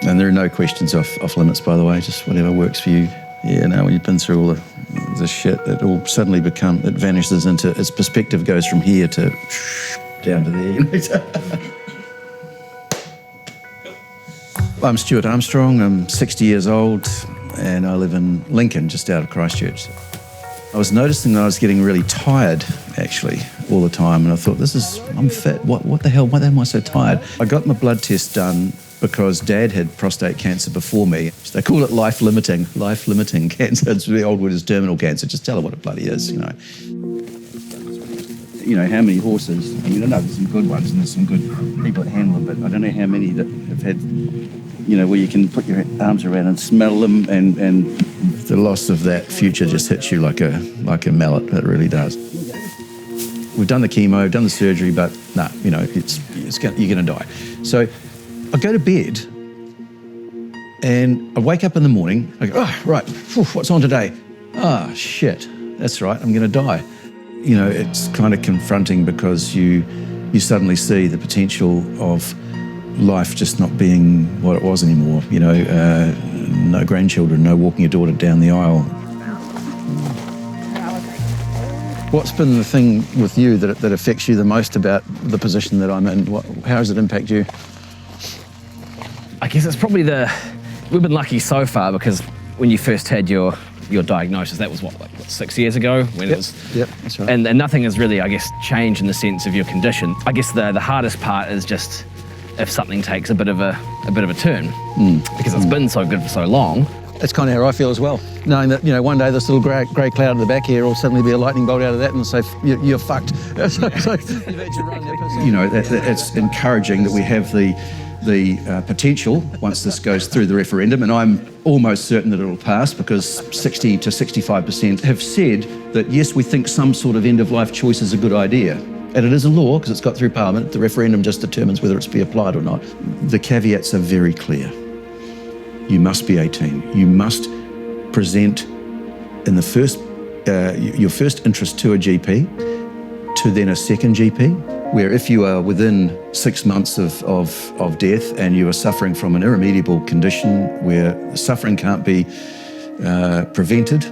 And there are no questions off limits, by the way, just whatever works for you. Yeah, no, when you've been through all the shit, it all suddenly it vanishes into, its perspective goes from here to down to there. I'm Stuart Armstrong, I'm 60 years old, and I live in Lincoln, just out of Christchurch. I was noticing that I was getting really tired, actually, all the time, and I thought, I'm fit, what the hell, why am I so tired? I got my blood test done because Dad had prostate cancer before me. They call it life-limiting cancer. It's the old word is terminal cancer. Just tell her what it bloody is, you know. You know, how many horses, I mean, I know there's some good ones and there's some good people that handle them, but I don't know how many that have had, you know, where you can put your arms around and smell them, and the loss of that future just hits you like a mallet. It really does. We've done the chemo, done the surgery, but nah, you know, you're going to die. So I go to bed and I wake up in the morning, I go, oh, right, what's on today? Ah, shit, that's right, I'm going to die. You know, it's kind of confronting because you suddenly see the potential of life just not being what it was anymore. You know, no grandchildren, no walking your daughter down the aisle. What's been the thing with you that affects you the most about the position that I'm in? How does it impact you? I guess it's probably we've been lucky so far, because when you first had your diagnosis, that was what 6 years ago when it was. Yep, that's right. And nothing has really, I guess, changed in the sense of your condition. I guess the hardest part is just if something takes a bit of a turn, because it's been so good for so long. That's kind of how I feel as well, knowing that, you know, one day this little grey cloud in the back here will suddenly be a lightning bolt out of that and say, you're fucked. You know, it's encouraging that we have the potential, once this goes through the referendum, and I'm almost certain that it'll pass, because 60 to 65% have said that, yes, we think some sort of end-of-life choice is a good idea. And it is a law, because it's got through Parliament. The referendum just determines whether it's be applied or not. The caveats are very clear. You must be 18. You must present in the first, your first interest to a GP, to then a second GP, where if you are within 6 months of death and you are suffering from an irremediable condition where suffering can't be prevented,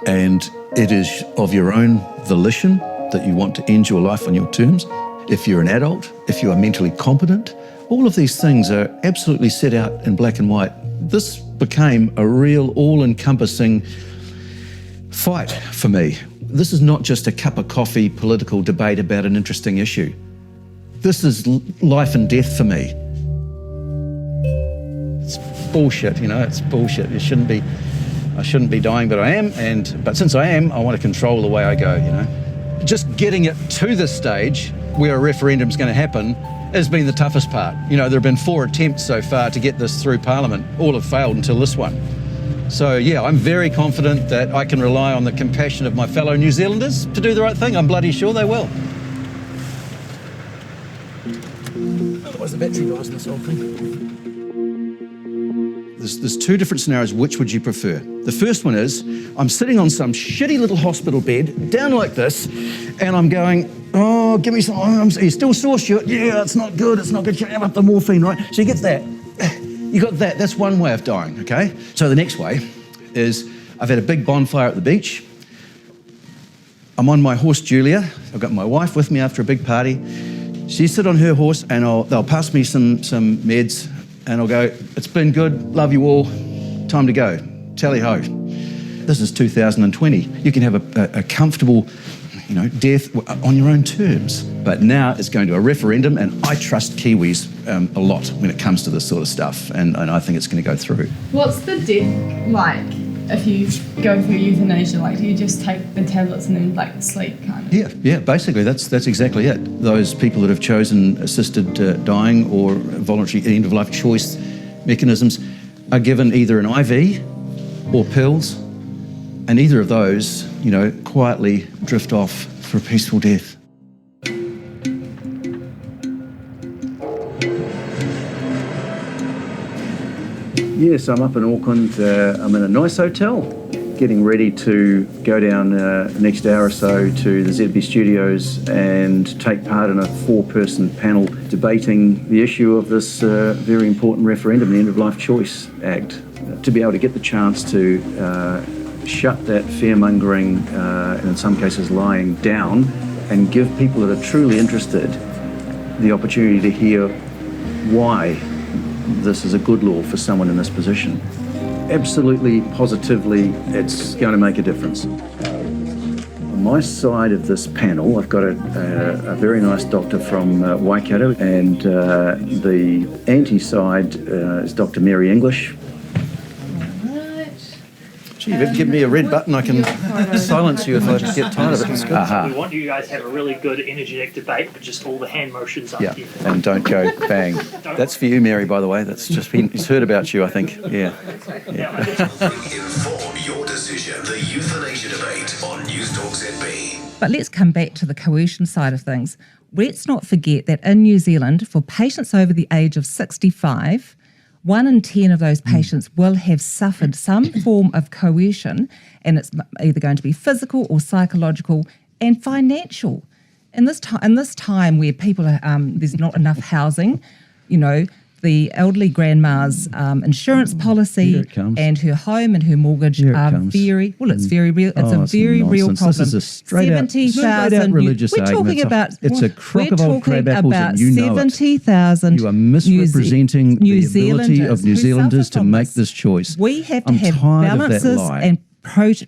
and it is of your own volition that you want to end your life on your terms, if you're an adult, if you are mentally competent, all of these things are absolutely set out in black and white. This became a real all-encompassing fight for me. This is not just a cup of coffee political debate about an interesting issue. This is life and death for me. It's bullshit, you know, it's bullshit. I shouldn't be dying, but I am, but since I am, I want to control the way I go, you know. Just getting it to this stage where a referendum's going to happen has been the toughest part. You know, there have been 4 attempts so far to get this through Parliament. All have failed until this one. So yeah, I'm very confident that I can rely on the compassion of my fellow New Zealanders to do the right thing. I'm bloody sure they will. Otherwise the battery dies in this whole thing. There's 2 different scenarios. Which would you prefer? The first one is, I'm sitting on some shitty little hospital bed, down like this, and I'm going, oh, give me some, are you still sore, Stuart? Yeah, it's not good, you have up the morphine, right? So you get that. You got that, that's one way of dying, okay? So the next way is, I've had a big bonfire at the beach. I'm on my horse, Julia. I've got my wife with me after a big party. She sit on her horse and they'll pass me some meds and I'll go, it's been good, love you all, time to go, tally-ho. This is 2020. You can have a comfortable, you know, death on your own terms. But now it's going to a referendum, and I trust Kiwis a lot when it comes to this sort of stuff, and I think it's going to go through. What's the death like if you go through euthanasia? Like, do you just take the tablets and then like sleep kind of? Yeah, basically that's exactly it. Those people that have chosen assisted dying or voluntary end-of-life choice mechanisms are given either an IV or pills, and either of those, you know, quietly drift off for a peaceful death. Yes, I'm up in Auckland. I'm in a nice hotel. getting ready to go down next hour or so to the ZB studios and take part in a 4-person panel debating the issue of this very important referendum, the End of Life Choice Act. To be able to get the chance to shut that fear-mongering, and in some cases lying, down, and give people that are truly interested the opportunity to hear why this is a good law for someone in this position. Absolutely, positively, it's going to make a difference. On my side of this panel, I've got a very nice doctor from Waikato, and the anti-side is Dr. Mary English. Gee, if you give me a red button, I can silence you if I get tired of it. It's good. We want you guys to have a really good, energetic debate, but just all the hand motions up here. And don't go bang. That's for you, Mary, by the way. That's just he's heard about you, I think. Yeah. Inform your decision. The Euthanasia debate on News Talk ZB. But let's come back to the coercion side of things. Let's not forget that in New Zealand, for patients over the age of 65, 1 in 10 of those patients will have suffered some form of coercion, and it's either going to be physical or psychological and financial. In this time where people are, there's not enough housing, the elderly grandma's insurance policy and her home and her mortgage are very real. It's a very real problem. This is a straight out religious we're talking about it's a crock of old crab apples, and 70,000. You are misrepresenting the ability of New Zealanders to make this choice. We have to have balances and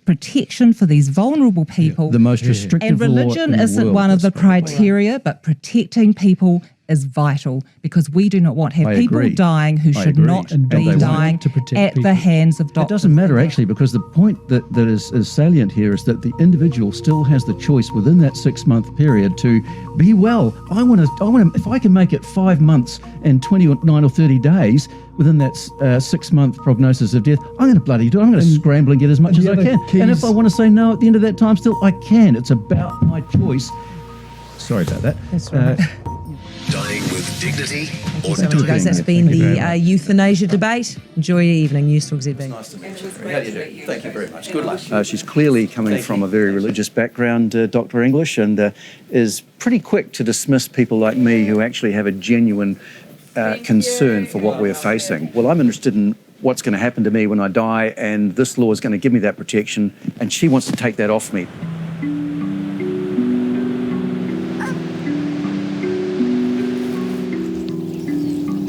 protection for these vulnerable people. The most restrictive and religion law in the isn't world one of the criteria, but protecting people is vital, because we do not want to have people dying who should not be dying at the hands of doctors. It doesn't matter, actually, because the point that is salient here is that the individual still has the choice within that 6-month period to be well. I want to. If I can make it 5 months and 29 or 30 days within that 6-month prognosis of death, I'm going to bloody do it. I'm going to scramble and get as much as I can. And if I want to say no at the end of that time, still I can. It's about my choice. Sorry about that. That's right. Dying with dignity or So much, guys. That's been the euthanasia debate. Enjoy your evening. News Talk ZB. Nice to meet you. How do you do? Thank you very much. Good luck. She's clearly coming from a very religious background, Dr. English, and is pretty quick to dismiss people like me who actually have a genuine concern for what we're facing. Well, I'm interested in what's going to happen to me when I die, and this law is going to give me that protection, and she wants to take that off me.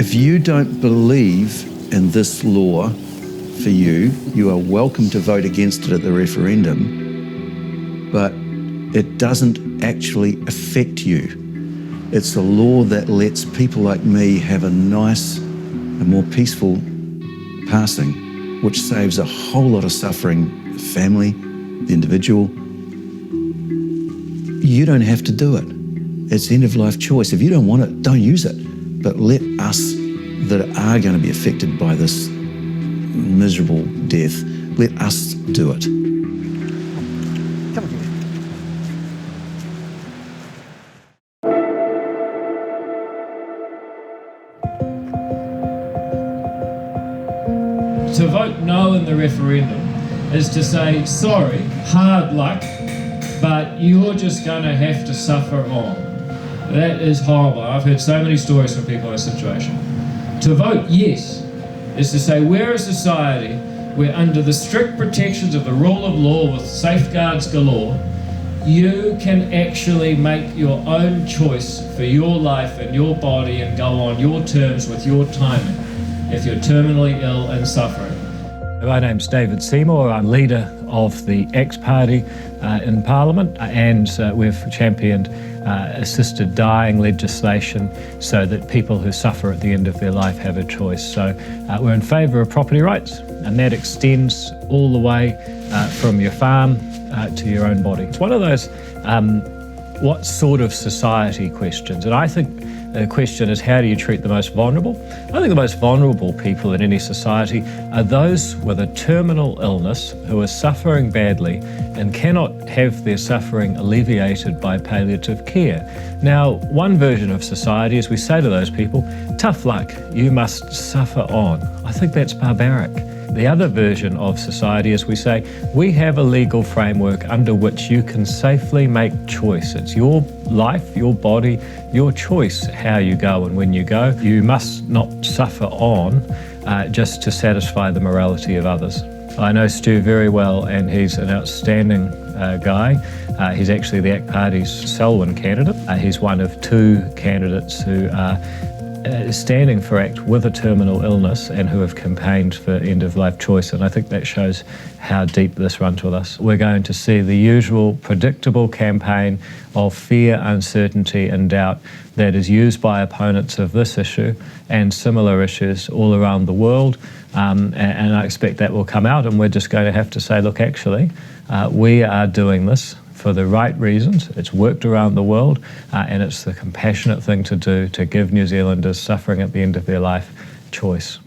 If you don't believe in this law for you, you are welcome to vote against it at the referendum, but it doesn't actually affect you. It's a law that lets people like me have a nice, a more peaceful passing, which saves a whole lot of suffering, the family, the individual. You don't have to do it. It's end of life choice. If you don't want it, don't use it. But let us that are going to be affected by this miserable death, let us do it. Come on. To vote no in the referendum is to say, sorry, hard luck, but you're just going to have to suffer on. That is horrible. I've heard so many stories from people in this situation. To vote yes is to say we're a society where, under the strict protections of the rule of law with safeguards galore, you can actually make your own choice for your life and your body and go on your terms with your timing if you're terminally ill and suffering. My name's David Seymour. I'm leader of the X Party in Parliament, and we've championed assisted dying legislation so that people who suffer at the end of their life have a choice. So we're in favour of property rights, and that extends all the way from your farm to your own body. It's one of those what sort of society questions, and I think the question is, how do you treat the most vulnerable? I think the most vulnerable people in any society are those with a terminal illness who are suffering badly and cannot have their suffering alleviated by palliative care. Now, one version of society is we say to those people, tough luck, you must suffer on. I think that's barbaric. The other version of society is we say, we have a legal framework under which you can safely make choice. It's your life, your body, your choice how you go and when you go. You must not suffer on just to satisfy the morality of others. I know Stu very well, and he's an outstanding guy. He's actually the ACT Party's Selwyn candidate. He's one of 2 candidates who are standing for ACT with a terminal illness and who have campaigned for end-of-life choice, and I think that shows how deep this runs with us. We're going to see the usual predictable campaign of fear, uncertainty and doubt that is used by opponents of this issue and similar issues all around the world, and I expect that will come out, and we're just going to have to say, look, actually, we are doing this for the right reasons. It's worked around the world, and it's the compassionate thing to do to give New Zealanders suffering at the end of their life choice.